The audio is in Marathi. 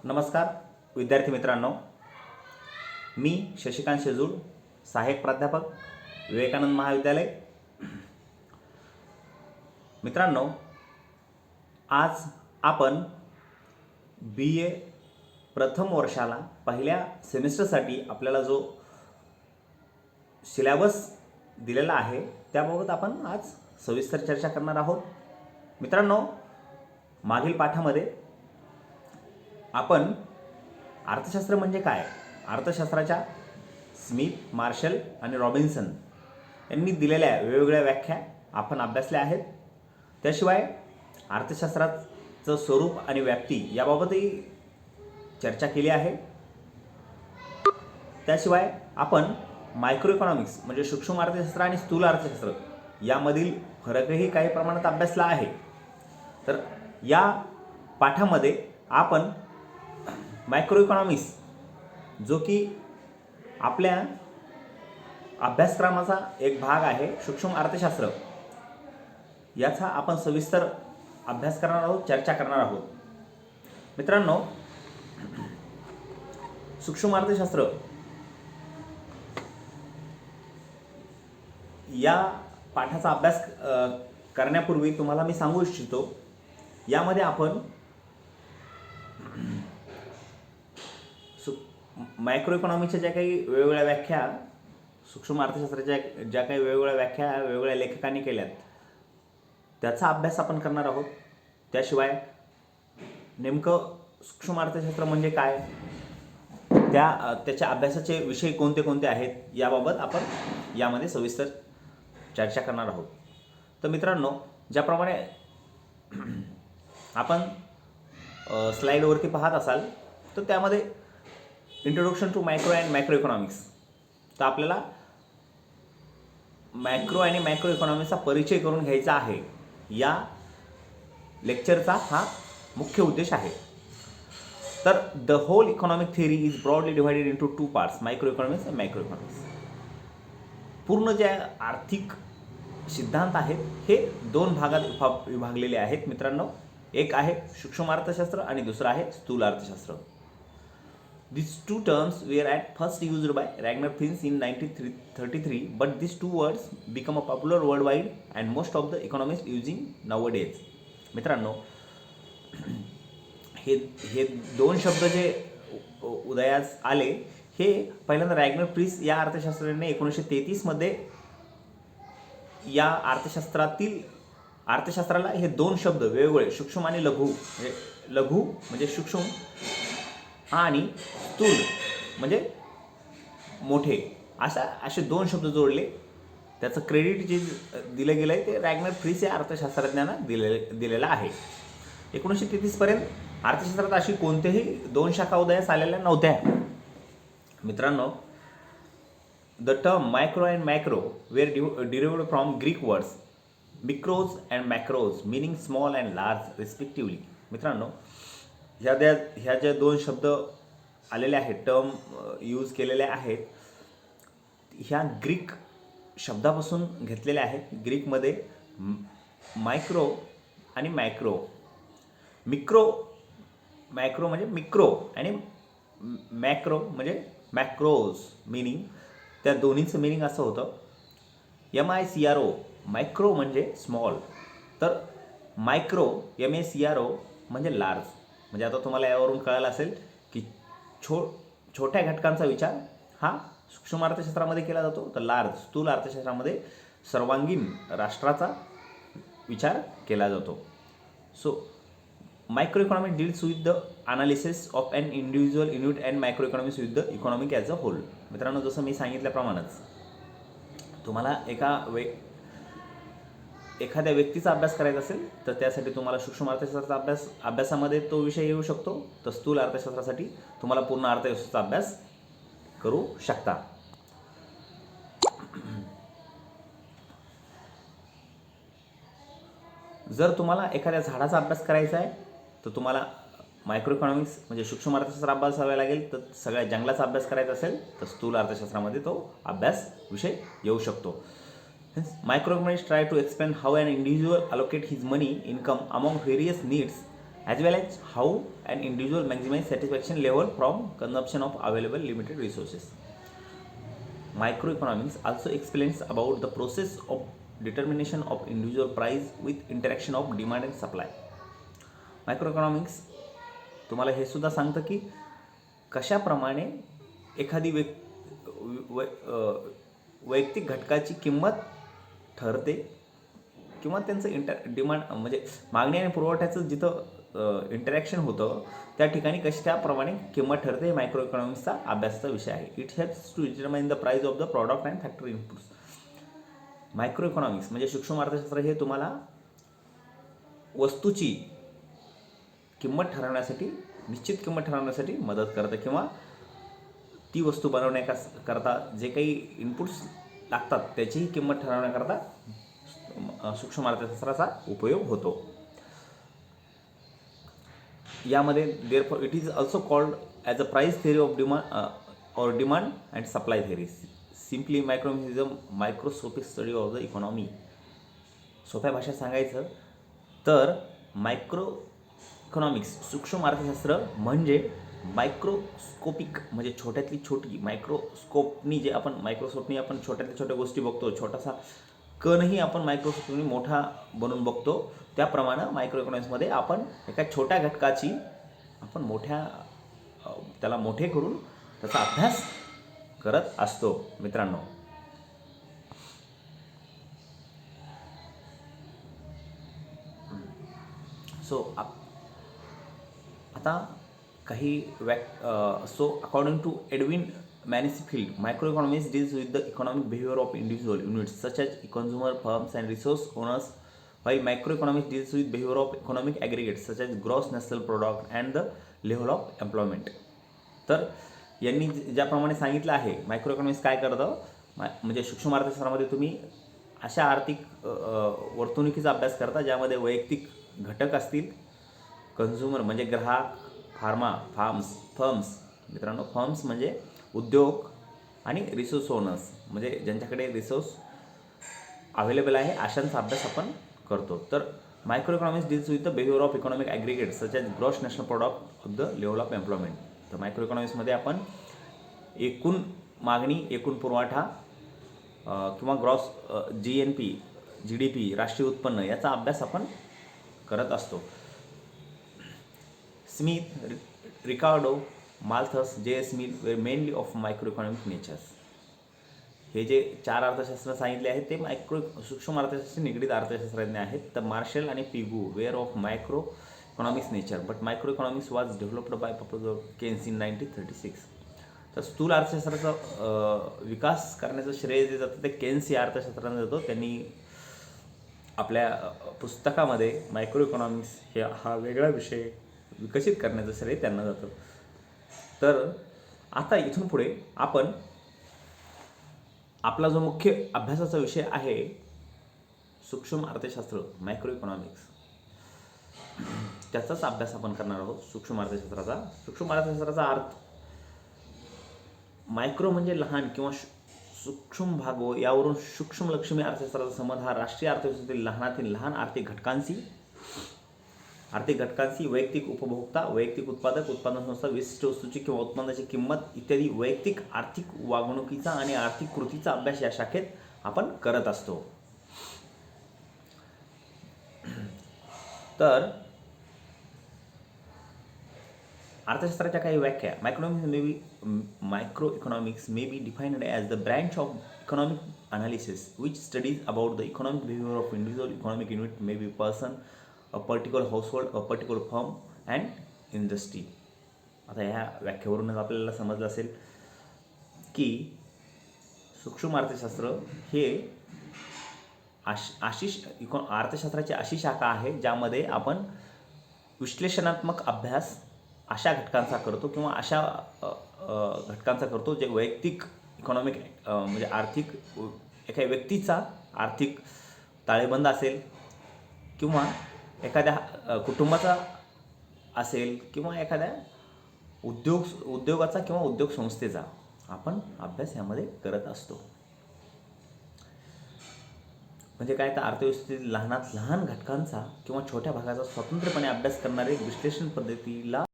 नमस्कार विद्यार्थी मित्रांनो, मी शशिकांत शेजूळ, सहाय्यक प्राध्यापक, विवेकानंद महाविद्यालय. मित्रांनो, आज आपण BA प्रथम वर्षाला पहिल्या सेमिस्टरसाठी आपल्याला जो सिलेबस दिलेला आहे त्याबाबत आपण आज सविस्तर चर्चा करणार आहोत. मित्रांनो, मागील पाठामध्ये आपण अर्थशास्त्र म्हणजे काय, अर्थशास्त्राच्या स्मिथ, मार्शल आणि रॉबिन्सन यांनी दिलेल्या वेगवेगळ्या व्याख्या आपण अभ्यासल्या आहेत. त्याशिवाय अर्थशास्त्राचं स्वरूप आणि व्याप्ती याबाबतही चर्चा केली आहे. त्याशिवाय आपण मायक्रो इकॉनॉमिक्स म्हणजे सूक्ष्म अर्थशास्त्र आणि स्थूल अर्थशास्त्र यामधील फरकही काही प्रमाणात अभ्यासला आहे. तर या पाठामध्ये आपण मायक्रो इकॉनॉमिक्स, जो की आपल्या अभ्यासक्रमाचा एक भाग आहे, सूक्ष्म अर्थशास्त्र, याचा आपण सविस्तर अभ्यास करणार आहोत, चर्चा करणार आहोत. मित्रांनो, सूक्ष्म अर्थशास्त्र या पाठाचा अभ्यास करण्यापूर्वी तुम्हाला मी सांगू इच्छितो, यामध्ये आपण मायक्रो इकॉनॉमिक्सच्या ज्या काही वेगवेगळ्या व्याख्या, सूक्ष्म अर्थशास्त्राच्या ज्या काही वेगवेगळ्या व्याख्या वेगवेगळ्या लेखकांनी केल्यात त्याचा अभ्यास आपण करणार आहोत. त्याशिवाय नेमकं सूक्ष्म अर्थशास्त्र म्हणजे काय, त्याच्या अभ्यासाचे विषय कोणते कोणते आहेत याबाबत आपण यामध्ये सविस्तर चर्चा करणार आहोत. तर मित्रांनो, ज्याप्रमाणे आपण स्लाईडवरती पाहत असाल तर त्यामध्ये introduction to micro and macro economics, तर आपल्याला मॅक्रो आणि मॅक्रो इकॉनॉमिक्सचा परिचय करून घ्यायचा आहे. या लेक्चरचा हा मुख्य उद्देश आहे. तर the whole economic theory is broadly divided into two parts, micro economics आणि मॅक्रो इकॉनॉमिक्स. पूर्ण जे आर्थिक सिद्धांत आहेत हे दोन भागात विभागलेले आहेत. मित्रांनो, एक आहे सूक्ष्म अर्थशास्त्र आणि दुसरं आहे स्थूल अर्थशास्त्र. These two terms were at first used by Ragnar Prince in 1933, but these two words become a popular worldwide and most of the economists using nowadays. मित्रांनो, हे दोन शब्द जे उदयास आले हे पहिल्यांदा रॅग्नर प्रिन्स या अर्थशास्त्रज्ञाने 1933 मध्ये या अर्थशास्त्राला हे दोन शब्द वेगवेगळे, सूक्ष्म आणि लघु म्हणजे सूक्ष्म आणि स्थूल म्हणजे मोठे, असे दोन शब्द जोडले. त्याचं क्रेडिट जे दिलं गेलं आहे ते रॅग्नर प्रिन्स या अर्थशास्त्रज्ञांना दिलेलं आहे. 1933 पर्यंत अर्थशास्त्रात अशी कोणतेही दोन शाखा उदयास आलेल्या नव्हत्या. मित्रांनो, the term micro and macro were derived from Greek words mikros and makros meaning small and large respectively. मित्रांनो, ह्या ज्या दोन शब्द आलेले आहेत, टर्म यूज केलेले आहेत, ह्या ग्रीक शब्दापासून घेतलेल्या आहेत. ग्रीकमध्ये मायक्रो आणि मॅक्रो, मॅक्रो म्हणजे मिक्रो आणि मॅक्रो म्हणजे मॅक्रोज, मीनिंग त्या दोन्हीचं मीनिंग असं होतं. MICRO, मायक्रो म्हणजे स्मॉल, तर मायक्रो MACRO म्हणजे लार्ज. म्हणजे आता तुम्हाला यावरून कळालं असेल की छोट्या घटकांचा विचार हा सूक्ष्म अर्थशास्त्रामध्ये केला जातो, तर लार्ज स्थूल अर्थशास्त्रामध्ये सर्वांगीण राष्ट्राचा विचार केला जातो. So micro economic deals with the analysis of an individual unit and micro economics with the economic as a whole. मित्रांनो, जसं मी सांगितल्याप्रमाणेच तुम्हाला एखाद्या व्यक्तीचा अभ्यास करायचा असेल तर त्यासाठी तुम्हाला सूक्ष्म अर्थशास्त्राचा अभ्यासामध्ये तो विषय येऊ शकतो, तर स्थूल अर्थशास्त्रासाठी तुम्हाला पूर्ण अर्थशास्त्राचा अभ्यास करू शकता. जर तुम्हाला एखाद्या झाडाचा अभ्यास करायचा आहे तर तुम्हाला मायक्रो इकॉनॉमिक्स म्हणजे सूक्ष्म अर्थशास्त्र अभ्यासावे लागेल. तर सगळ्या जंगलाचा अभ्यास करायचा असेल तर स्थूल अर्थशास्त्रामध्ये तो अभ्यास विषय येऊ शकतो. Microeconomics try to explain how an individual allocate his money income among various needs as well as how an individual maximize satisfaction level from consumption of available limited resources. Microeconomics also explains about the process of determination of individual price with interaction of demand and supply. Microeconomics तुम्हाला हे सुद्धा सांगतं की कशाप्रमाणे एखादी वैयक्तिक घटकाची किंमत ठरते किंवा त्यांचं डिमांड म्हणजे मागणी आणि पुरवठ्याचं जिथं इंटरॅक्शन होतं त्या ठिकाणी कशाप्रमाणे किंमत ठरते हे मायक्रो इकॉनॉमिक्सचा अभ्यासाचा विषय आहे. It helps to determine the price of the product and factory inputs. Micro economics म्हणजे सूक्ष्म अर्थशास्त्र हे तुम्हाला वस्तूची किंमत ठरवण्यासाठी, निश्चित किंमत ठरवण्यासाठी मदत करतं किंवा ती वस्तू बनवण्याकरता जे काही इनपुट्स लागतात त्याचीही किंमत ठरवण्याकरता सूक्ष्म अर्थशास्त्राचा उपयोग होतो. यामध्ये therefore it is also called as a price theory of demand and supply theory. Simply microeconomics is a microscopic study of the economy. सोप्या भाषेत सांगायचं तर मायक्रो इकॉनॉमिक्स सूक्ष्म अर्थशास्त्र म्हणजे मायक्रोस्कोपिक म्हणजे छोट्यातली छोटी, मायक्रोस्कोपनी जे आपण मायक्रोस्कोपनी आपण छोट्यातल्या छोट्या गोष्टी बघतो, छोटासा कणही आपण मायक्रोस्कोपनी मोठा बनवून बघतो, त्याप्रमाणे मायक्रो इकॉनॉमिक्समध्ये आपण एका छोट्या घटकाची आपण त्याला मोठे करून त्याचा अभ्यास करत असतो मित्रांनो. सो आता काही so according to Edwin Mansfield, microeconomics deals with the economic behaviour of individual units such as consumer, firms and resource owners, while microeconomics deals with behavior of economic aggregates such as gross national product and the level of employment. तर यांनी ज्याप्रमाणे सांगितलं आहे मायक्रोइकॉनॉमिक्स काय करतं म्हणजे सूक्ष्म अर्थशास्त्रामध्ये तुम्ही अशा आर्थिक वर्तणुकीचा अभ्यास करता ज्यामध्ये वैयक्तिक घटक असतील, कन्झ्युमर म्हणजे ग्राहक, फर्म्स मित्रांनो, फर्म्स म्हणजे उद्योग आणि रिसोर्स ओनर्स म्हणजे ज्यांच्याकडे रिसोर्स अवेलेबल आहे अशांचा अभ्यास आपण करतो. तर microeconomics deals with the behaviour of economic aggregates such as gross national product of the level of employment. तर मायक्रो इकॉनॉमिक्समध्ये आपण एकूण मागणी, एकूण पुरवठा किंवा ग्रॉस GNP, GDP, राष्ट्रीय उत्पन्न याचा अभ्यास आपण करत असतो. Smith, Ricardo, Malthus, J.S. Smith were mainly of micro economic natures. हे जे 4 अर्थशास्त्र सांगितले आहेत ते सूक्ष्म अर्थशास्त्र निगडीत अर्थशास्त्रज्ञ आहेत. तर मार्शल आणि Pigou were of micro economics nature but micro economics was developed by professor Keynes in 1936. तर स्थूल अर्थशास्त्राचा विकास करण्याचं श्रेय जे जातं ते केन्स या अर्थशास्त्राने जातो. त्यांनी आपल्या पुस्तकामध्ये मायक्रो इकॉनॉमिक्स हा वेगळा विषय विकसित करण्याचं श्रेय त्यांना जातं. तर आता इथून पुढे आपण आपला जो मुख्य अभ्यासाचा विषय आहे सूक्ष्म अर्थशास्त्र, मायक्रो इकॉनॉमिक्स, त्याचाच अभ्यास आपण करणार आहोत. सूक्ष्म अर्थशास्त्राचा अर्थशास्त्राचा अर्थ मायक्रो म्हणजे लहान किंवा सूक्ष्म भाग यावरून सूक्ष्मलक्षमी अर्थशास्त्राचा संबंध हा राष्ट्रीय अर्थव्यवस्थेतील लहानातील लहान आर्थिक घटकांशी वैयक्तिक उपभोक्ता, वैयक्तिक उत्पादक, उत्पादन संस्था, विशिष्ट वस्तूची किंवा उत्पन्नाची किंमत इत्यादी वैयक्तिक आर्थिक वागणुकीचा आणि आर्थिक कृतीचा अभ्यास या शाखेत आपण करत असतो. तर अर्थशास्त्राच्या काही व्याख्या. Micro economics may be defined as the branch of economic analysis which studies about the economic behaviour of individual economic unit may be person, a particular household, a particular firm and industry. आता ह्या व्याख्येवरूनच आपल्याला समजलं असेल की सूक्ष्म अर्थशास्त्र हे अर्थशास्त्राची अशी शाखा आहे ज्यामध्ये आपण विश्लेषणात्मक अभ्यास अशा घटकांचा करतो किंवा अशा घटकांचा करतो जे वैयक्तिक इकॉनॉमिक म्हणजे आर्थिक एका व्यक्तीचा आर्थिक ताळेबंद असेल किंवा एखाद्या कुटुंबाचा असेल किंवा एखाद्या उद्योगाचा किंवा उद्योग संस्थेचा आपण अभ्यास यामध्ये करत असतो. म्हणजे काय, तर अर्थव्यवस्थेतील लहानात लहान घटकांचा किंवा छोट्या भागाचा स्वतंत्रपणे अभ्यास करणारे विश्लेषण पद्धतीला